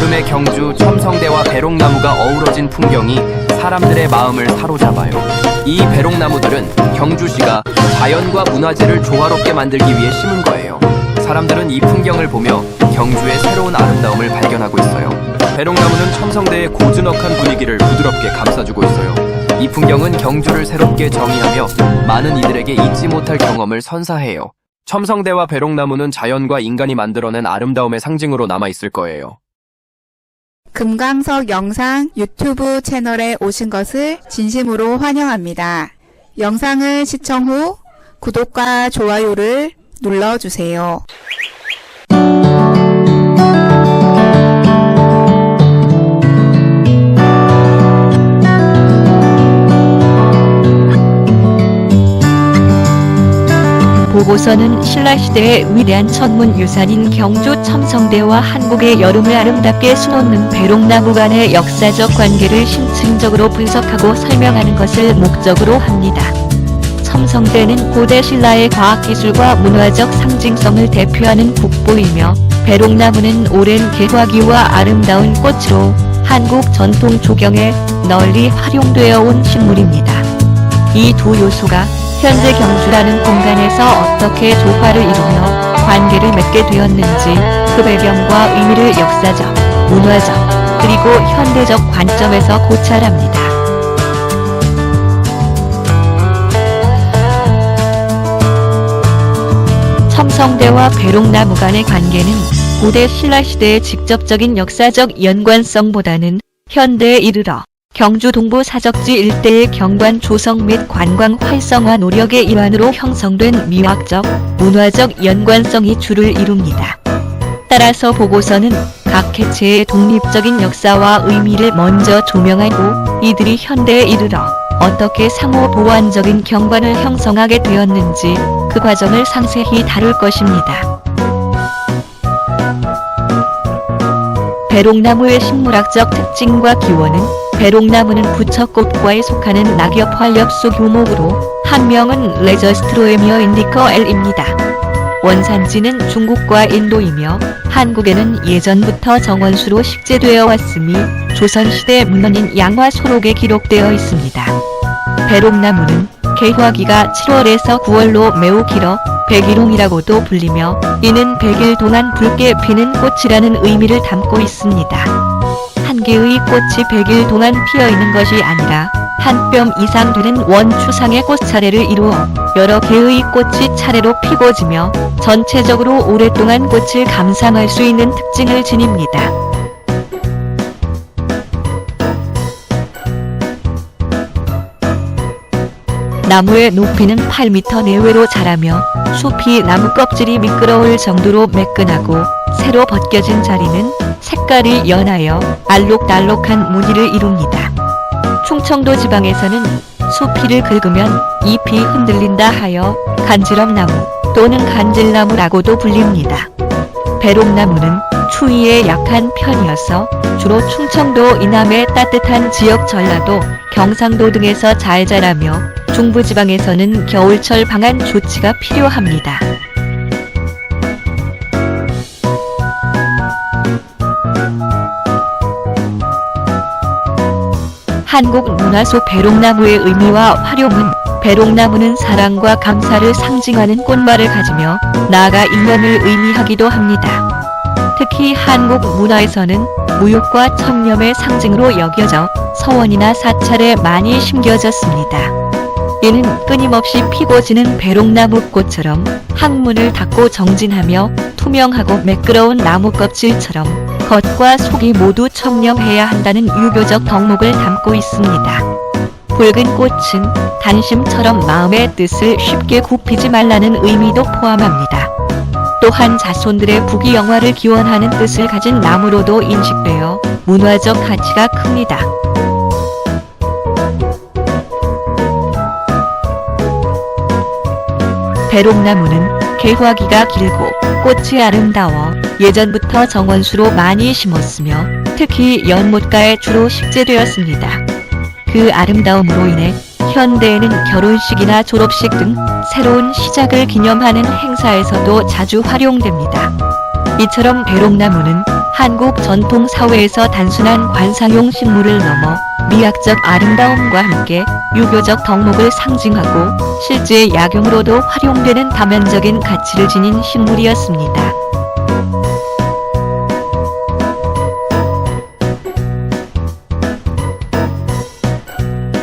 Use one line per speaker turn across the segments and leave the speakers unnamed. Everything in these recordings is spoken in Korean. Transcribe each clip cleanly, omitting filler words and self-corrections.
여름의 경주 첨성대와 배롱나무가 어우러진 풍경이 사람들의 마음을 사로잡아요. 이 배롱나무들은 경주시가 자연과 문화재를 조화롭게 만들기 위해 심은 거예요. 사람들은 이 풍경을 보며 경주의 새로운 아름다움을 발견하고 있어요. 배롱나무는 첨성대의 고즈넉한 분위기를 부드럽게 감싸주고 있어요. 이 풍경은 경주를 새롭게 정의하며 많은 이들에게 잊지 못할 경험을 선사해요. 첨성대와 배롱나무는 자연과 인간이 만들어낸 아름다움의 상징으로 남아있을 거예요.
금강석 영상 유튜브 채널에 오신 것을 진심으로 환영합니다. 영상을 시청 후 구독과 좋아요를 눌러주세요.
보고서는 신라시대의 위대한 천문유산인 경주 첨성대와 한국의 여름을 아름답게 수놓는 배롱나무 간의 역사적 관계를 심층적으로 분석하고 설명하는 것을 목적으로 합니다. 첨성대는 고대 신라의 과학기술과 문화적 상징성을 대표하는 국보이며 배롱나무는 오랜 개화기와 아름다운 꽃으로 한국 전통 조경에 널리 활용되어 온 식물입니다. 이 두 요소가 현재 경주라는 공간에서 어떻게 조화를 이루며 관계를 맺게 되었는지 그 배경과 의미를 역사적, 문화적, 그리고 현대적 관점에서 고찰합니다. 첨성대와 배롱나무 간의 관계는 고대 신라시대의 직접적인 역사적 연관성보다는 현대에 이르러 경주 동부 사적지 일대의 경관 조성 및 관광 활성화 노력의 일환으로 형성된 미학적, 문화적 연관성이 주를 이룹니다. 따라서 보고서는 각 개체의 독립적인 역사와 의미를 먼저 조명하고 이들이 현대에 이르러 어떻게 상호 보완적인 경관을 형성하게 되었는지 그 과정을 상세히 다룰 것입니다. 배롱나무의 식물학적 특징과 기원은 배롱나무는 부처꽃과에 속하는 낙엽 활엽수 교목으로 한 명은 레저스트로에미어 인디커 L입니다. 원산지는 중국과 인도이며 한국에는 예전부터 정원수로 식재되어 왔으니 조선시대 문헌인 양화소록에 기록되어 있습니다. 배롱나무는 개화기가 7월에서 9월로 매우 길어 백일홍이라고도 불리며 이는 100일 동안 붉게 피는 꽃이라는 의미를 담고 있습니다. 한 개의 꽃이 100일 동안 피어있는 것이 아니라 한 뼘 이상 되는 원추상의 꽃차례를 이루어 여러 개의 꽃이 차례로 피고 지며 전체적으로 오랫동안 꽃을 감상할 수 있는 특징을 지닙니다. 나무의 높이는 8m 내외로 자라며 숲이 나무 껍질이 미끄러울 정도로 매끈하고 새로 벗겨진 자리는 색깔이 연하여 알록달록한 무늬를 이룹니다. 충청도 지방에서는 수피를 긁으면 잎이 흔들린다 하여 간지럼나무 또는 간질나무라고도 불립니다. 배롱나무는 추위에 약한 편이어서 주로 충청도 이남의 따뜻한 지역 전라도, 경상도 등에서 잘 자라며 중부지방에서는 겨울철 방한 조치가 필요합니다. 한국 문화 속 배롱나무의 의미와 활용은 배롱나무는 사랑과 감사를 상징하는 꽃말을 가지며 나아가 인연을 의미하기도 합니다. 특히 한국 문화에서는 무육과 청렴의 상징으로 여겨져 서원이나 사찰에 많이 심겨졌습니다. 이는 끊임없이 피고 지는 배롱나무 꽃처럼 항문을 닫고 정진하며 투명하고 매끄러운 나무 껍질처럼 겉과 속이 모두 청렴해야 한다는 유교적 덕목을 담고 있습니다. 붉은 꽃은 단심처럼 마음의 뜻을 쉽게 굽히지 말라는 의미도 포함합니다. 또한 자손들의 부귀영화를 기원하는 뜻을 가진 나무로도 인식되어 문화적 가치가 큽니다. 배롱나무는 개화기가 길고 꽃이 아름다워 예전부터 정원수로 많이 심었으며 특히 연못가에 주로 식재되었습니다. 그 아름다움으로 인해 현대에는 결혼식이나 졸업식 등 새로운 시작을 기념하는 행사에서도 자주 활용됩니다. 이처럼 배롱나무는 한국 전통 사회에서 단순한 관상용 식물을 넘어 미학적 아름다움과 함께 유교적 덕목을 상징하고 실제 약용으로도 활용되는 다면적인 가치를 지닌 식물이었습니다.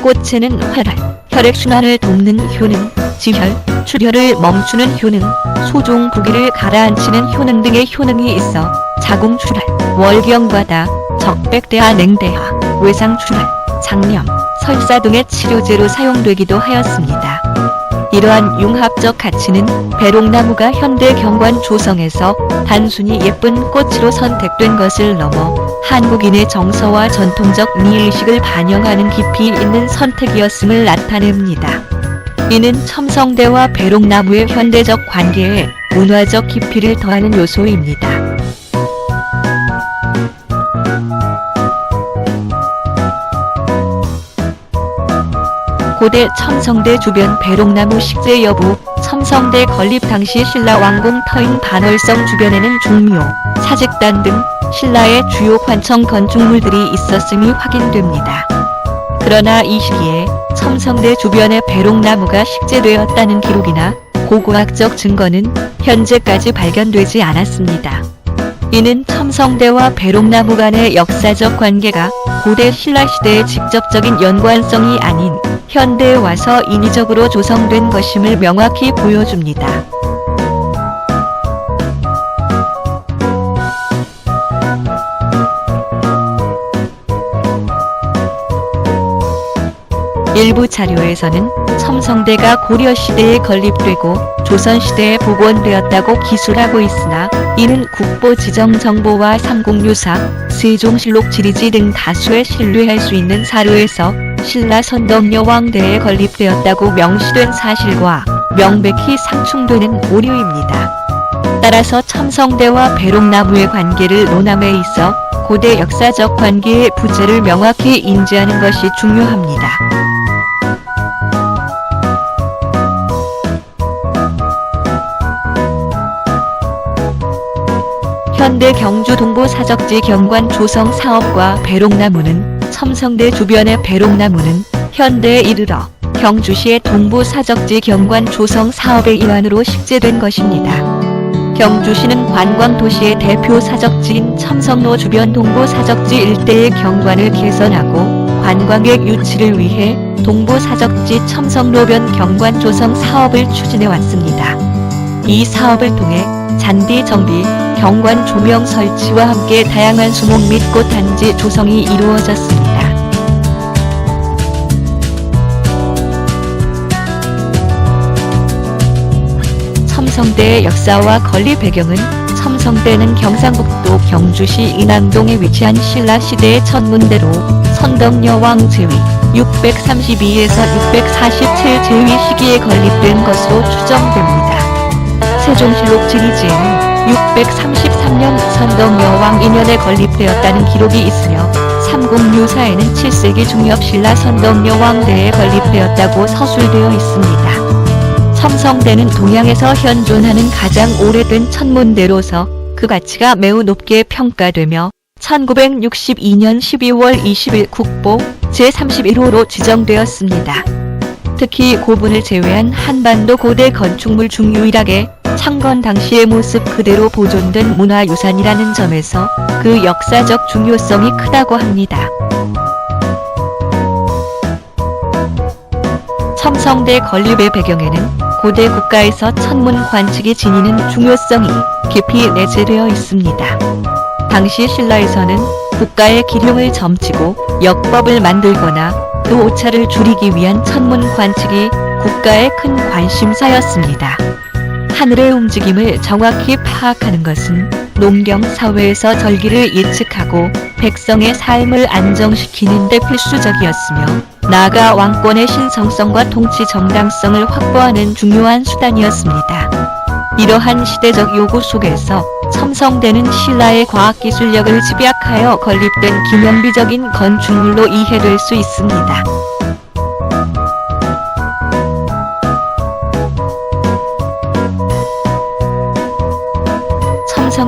꽃에는 활활, 혈액순환을 돕는 효능, 지혈, 출혈을 멈추는 효능, 소종 부기를 가라앉히는 효능 등의 효능이 있어 자궁출혈, 월경과다, 적백대하 냉대하, 외상출혈, 장염, 설사 등의 치료제로 사용되기도 하였습니다. 이러한 융합적 가치는 배롱나무가 현대 경관 조성에서 단순히 예쁜 꽃으로 선택된 것을 넘어 한국인의 정서와 전통적 미의식을 반영하는 깊이 있는 선택이었음을 나타냅니다. 이는 첨성대와 배롱나무의 현대적 관계에 문화적 깊이를 더하는 요소입니다. 고대 첨성대 주변 배롱나무 식재 여부. 첨성대 건립 당시 신라 왕궁 터인 반월성 주변에는 종묘, 사직단 등 신라의 주요 관청 건축물들이 있었음이 확인됩니다. 그러나 이 시기에 첨성대 주변에 배롱나무가 식재되었다는 기록이나 고고학적 증거는 현재까지 발견되지 않았습니다. 이는 첨성대와 배롱나무 간의 역사적 관계가 고대 신라 시대의 직접적인 연관성이 아닌 현대에 와서 인위적으로 조성된 것임을 명확히 보여줍니다. 일부 자료에서는 첨성대가 고려시대에 건립되고 조선시대에 복원되었다고 기술하고 있으나 이는 국보지정정보와 삼국유사, 세종실록 지리지 등 다수의 신뢰할 수 있는 사료에서 신라 선덕여왕 때에 건립되었다고 명시된 사실과 명백히 상충되는 오류입니다. 따라서 첨성대와 배롱나무의 관계를 논함에 있어 고대 역사적 관계의 부재를 명확히 인지하는 것이 중요합니다. 현대 경주 동부 사적지 경관 조성 사업과 배롱나무는 첨성대 주변의 배롱나무는 현대에 이르러 경주시의 동부 사적지 경관 조성 사업의 일환으로 식재된 것입니다. 경주시는 관광도시의 대표 사적지인 첨성로 주변 동부 사적지 일대의 경관을 개선하고 관광객 유치를 위해 동부 사적지 첨성로변 경관 조성 사업을 추진해 왔습니다. 이 사업을 통해 잔디 정비, 경관 조명 설치와 함께 다양한 수목 및 꽃단지 조성이 이루어졌습니다. 첨성대의 역사와 건립 배경은 첨성대는 경상북도 경주시 인안동에 위치한 신라시대의 천문대로 선덕여왕 제위 632에서 647 제위 시기에 건립된 것으로 추정됩니다. 세종실록 지리지에는 633년 선덕여왕 2년에 건립되었다는 기록이 있으며 삼국유사에는 7세기 중엽 신라 선덕여왕 때에 건립되었다고 서술되어 있습니다. 첨성대는 동양에서 현존하는 가장 오래된 천문대로서 그 가치가 매우 높게 평가되며 1962년 12월 20일 국보 제31호로 지정되었습니다. 특히 고분을 제외한 한반도 고대 건축물 중 유일하게 창건 당시의 모습 그대로 보존된 문화유산이라는 점에서 그 역사적 중요성이 크다고 합니다. 첨성대 건립의 배경에는 고대 국가에서 천문 관측이 지니는 중요성이 깊이 내재되어 있습니다. 당시 신라에서는 국가의 기룡을 점치고 역법을 만들거나 그 오차를 줄이기 위한 천문 관측이 국가의 큰 관심사였습니다. 하늘의 움직임을 정확히 파악하는 것은 농경 사회에서 절기를 예측하고 백성의 삶을 안정시키는 데 필수적이었으며 나아가 왕권의 신성성과 통치 정당성을 확보하는 중요한 수단이었습니다. 이러한 시대적 요구 속에서 첨성대는 신라의 과학기술력을 집약하여 건립된 기념비적인 건축물로 이해될 수 있습니다.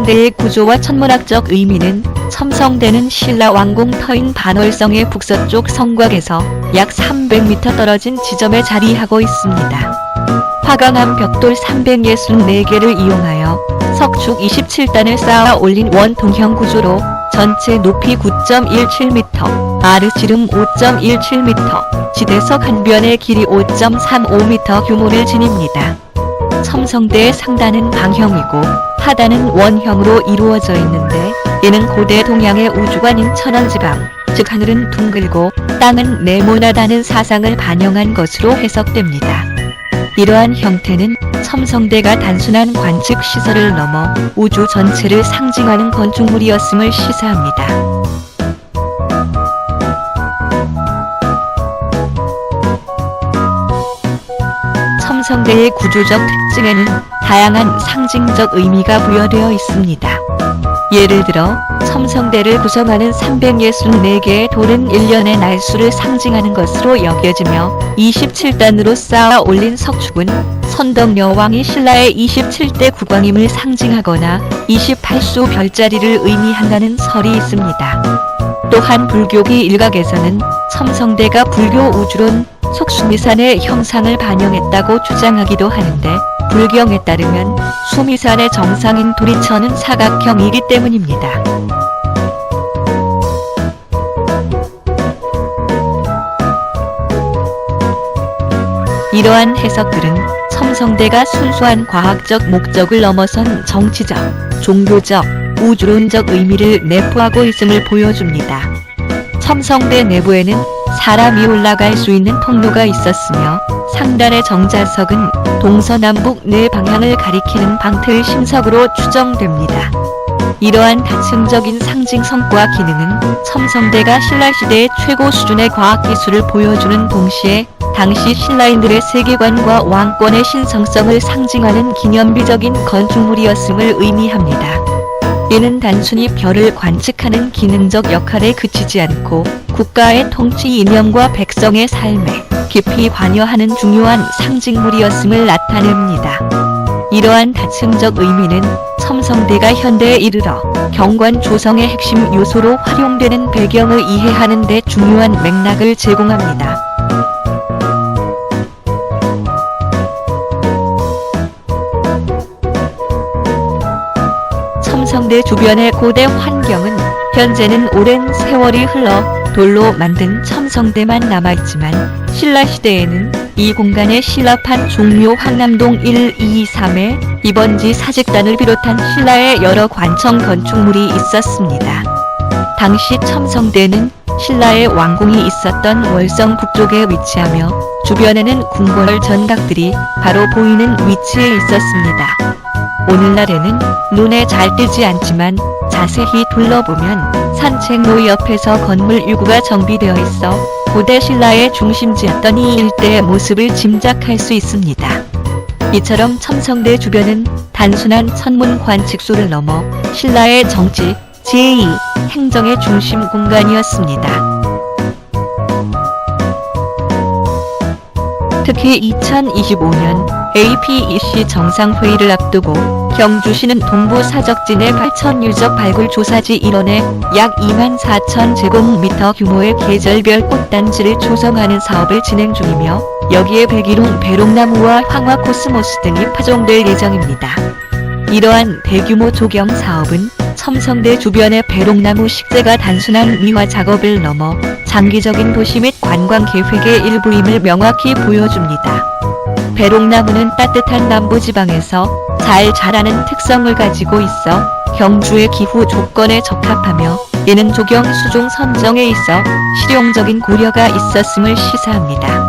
첨성대의 구조와 천문학적 의미는 첨성대는 신라 왕궁터인 반월성의 북서쪽 성곽에서 약 300m 떨어진 지점에 자리하고 있습니다. 화강암 벽돌 364개를 이용하여 석축 27단을 쌓아 올린 원통형 구조로 전체 높이 9.17m, 아르지름 5.17m, 지대석 한 변의 길이 5.35m 규모를 지닙니다. 첨성대의 상단은 방형이고 하단은 원형으로 이루어져 있는데 이는 고대 동양의 우주관인 천왕지방, 즉 하늘은 둥글고 땅은 네모나다는 사상을 반영한 것으로 해석됩니다. 이러한 형태는 첨성대가 단순한 관측 시설을 넘어 우주 전체를 상징하는 건축물이었음을 시사합니다. 첨성대의 구조적 특징에는 다양한 상징적 의미가 부여되어 있습니다. 예를 들어 첨성대를 구성하는 364개의 돌은 1년의 날수를 상징하는 것으로 여겨지며 27단으로 쌓아 올린 석축은 선덕여왕이 신라의 27대 국왕임을 상징하거나 28수 별자리를 의미한다는 설이 있습니다. 또한 불교계 일각에서는 첨성대가 불교 우주론 속수미산의 형상을 반영했다고 주장하기도 하는데 불경에 따르면 수미산의 정상인 도리천은 사각형이기 때문입니다. 이러한 해석들은 첨성대가 순수한 과학적 목적을 넘어선 정치적, 종교적, 우주론적 의미를 내포하고 있음을 보여줍니다. 첨성대 내부에는 사람이 올라갈 수 있는 통로가 있었으며 상단의 정자석은 동서남북 네 방향을 가리키는 방틀 심석으로 추정됩니다. 이러한 다층적인 상징성과 기능은 첨성대가 신라시대의 최고 수준의 과학기술을 보여주는 동시에 당시 신라인들의 세계관과 왕권의 신성성을 상징하는 기념비적인 건축물이었음을 의미합니다. 이는 단순히 별을 관측하는 기능적 역할에 그치지 않고 국가의 통치 이념과 백성의 삶에 깊이 관여하는 중요한 상징물이었음을 나타냅니다. 이러한 다층적 의미는 첨성대가 현대에 이르러 경관 조성의 핵심 요소로 활용되는 배경을 이해하는 데 중요한 맥락을 제공합니다. 첨성대 주변의 고대 환경은 현재는 오랜 세월이 흘러 돌로 만든 첨성대만 남아있지만 신라시대에는 이 공간에 신라판 종묘 황남동 1, 2, 3에 입원지 사직단을 비롯한 신라의 여러 관청 건축물이 있었습니다. 당시 첨성대는 신라의 왕궁이 있었던 월성 북쪽에 위치하며 주변에는 궁궐 전각들이 바로 보이는 위치에 있었습니다. 오늘날에는 눈에 잘 띄지 않지만 자세히 둘러보면 산책로 옆에서 건물 일구가 정비되어 있어 고대 신라의 중심지였던 이 일대의 모습을 짐작할 수 있습니다. 이처럼 첨성대 주변은 단순한 천문 관측소를 넘어 신라의 정치, 제2, 행정의 중심 공간이었습니다. 특히 2025년 APEC 정상회의를 앞두고 경주시는 동부 사적진의 8천 유적 발굴 조사지 일원에 약 24,000제곱미터 규모의 계절별 꽃단지를 조성하는 사업을 진행 중이며 여기에 백일홍 배롱나무와 황화코스모스 등이 파종될 예정입니다. 이러한 대규모 조경 사업은 첨성대 주변의 배롱나무 식재가 단순한 미화 작업을 넘어 장기적인 도시 및 관광 계획의 일부임을 명확히 보여줍니다. 배롱나무는 따뜻한 남부지방에서 잘 자라는 특성을 가지고 있어 경주의 기후 조건에 적합하며 이는 조경 수종 선정에 있어 실용적인 고려가 있었음을 시사합니다.